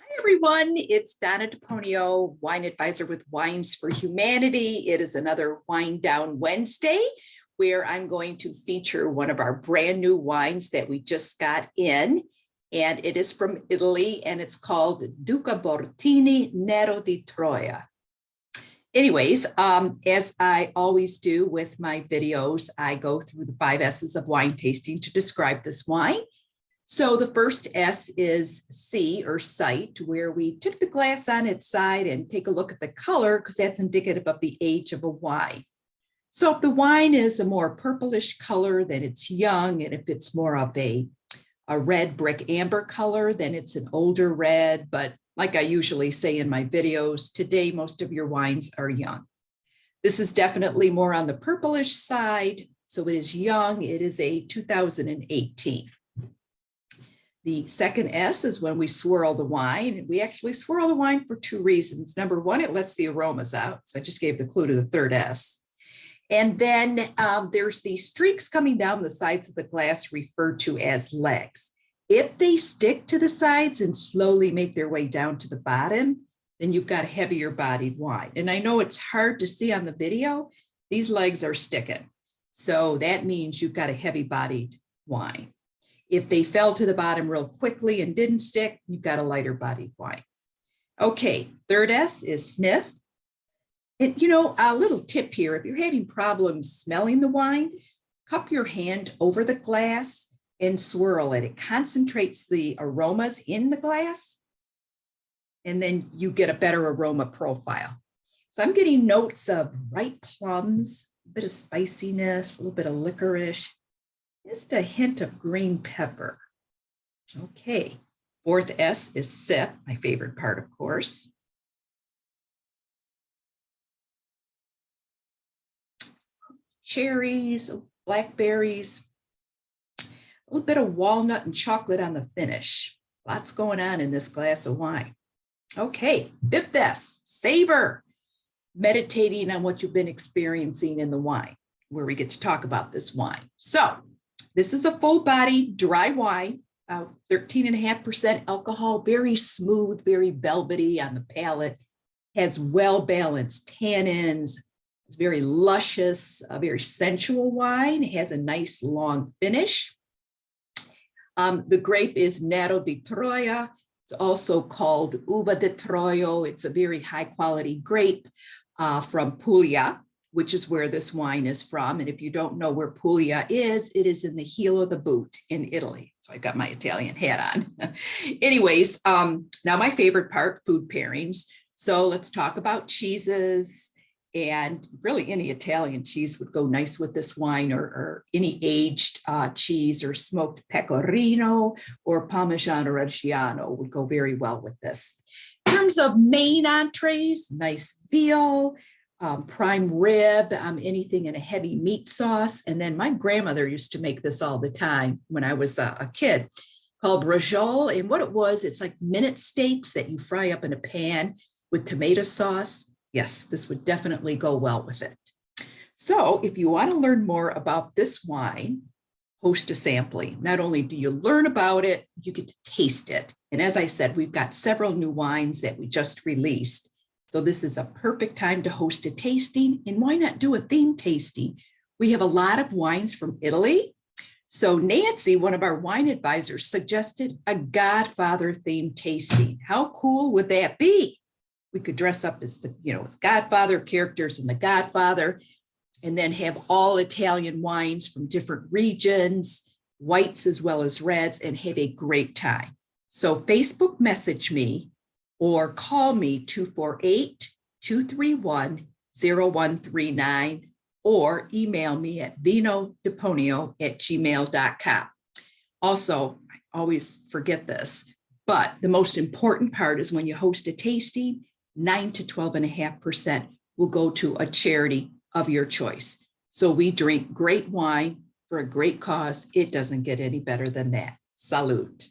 Hi, everyone. It's Donna DePonio, wine advisor with Wines for Humanity. It is another Wine Down Wednesday where I'm going to feature one of our brand new wines that we just got in. And it is from Italy and it's called Duca Bortini Nero Di Troia. Anyways, as I always do with my videos, I go through the 5 S's of wine tasting to describe this wine. So the first S is C or sight, where we tip the glass on its side and take a look at the color because that's indicative of the age of a wine. So if the wine is a more purplish color, then it's young. And if it's more of a red brick amber color, then it's an older red. But like I usually say in my videos, today most of your wines are young. This is definitely more on the purplish side. So it is young. It is a 2018. The second S is when we swirl the wine. We actually swirl the wine for 2 reasons. Number one, it lets the aromas out. So I just gave the clue to the third S. And then there's the streaks coming down the sides of the glass referred to as legs. If they stick to the sides and slowly make their way down to the bottom, then you've got heavier bodied wine. And I know it's hard to see on the video. These legs are sticking. So that means you've got a heavy bodied wine. If they fell to the bottom real quickly and didn't stick, you've got a lighter bodied wine. Okay, third S is sniff. And a little tip here, if you're having problems smelling the wine, cup your hand over the glass and swirl it. It concentrates the aromas in the glass, and then you get a better aroma profile. So I'm getting notes of ripe plums, a bit of spiciness, a little bit of licorice, just a hint of green pepper. Okay, fourth S is sip, my favorite part, of course. Cherries, blackberries, a little bit of walnut and chocolate on the finish. Lots going on in this glass of wine. Okay, fifth S, savor. Meditating on what you've been experiencing in the wine, where we get to talk about this wine. So this is a full-bodied dry wine, 13.5% alcohol, very smooth, very velvety on the palate, has well-balanced tannins, it's very luscious, a very sensual wine, it has a nice long finish. The grape is Nero Di Troia. It's also called Uva di Troia. It's a very high-quality grape from Puglia, which is where this wine is from. And if you don't know where Puglia is, it is in the heel of the boot in Italy. So I got my Italian hat on. Anyways, now my favorite part, food pairings. So let's talk about cheeses, and really any Italian cheese would go nice with this wine, or any aged cheese, or smoked pecorino or Parmigiano Reggiano would go very well with this. In terms of main entrees, nice veal, prime rib, anything in a heavy meat sauce. And then my grandmother used to make this all the time when I was a kid, called braciole. And what it was, it's like minute steaks that you fry up in a pan with tomato sauce. Yes, this would definitely go well with it. So if you want to learn more about this wine, host a sampling. Not only do you learn about it, you get to taste it. And as I said, we've got several new wines that we just released. So this is a perfect time to host a tasting. And why not do a theme tasting? We have a lot of wines from Italy. So Nancy, one of our wine advisors, suggested a Godfather themed tasting. How cool would that be? We could dress up as as Godfather characters in The Godfather, and then have all Italian wines from different regions, whites as well as reds, and have a great time. So Facebook message me or call me 248-231-0139 or email me at vinodeponio@gmail.com. Also, I always forget this, but the most important part is when you host a tasting, 9 to 12.5% will go to a charity of your choice. So we drink great wine for a great cause. It doesn't get any better than that. Salute.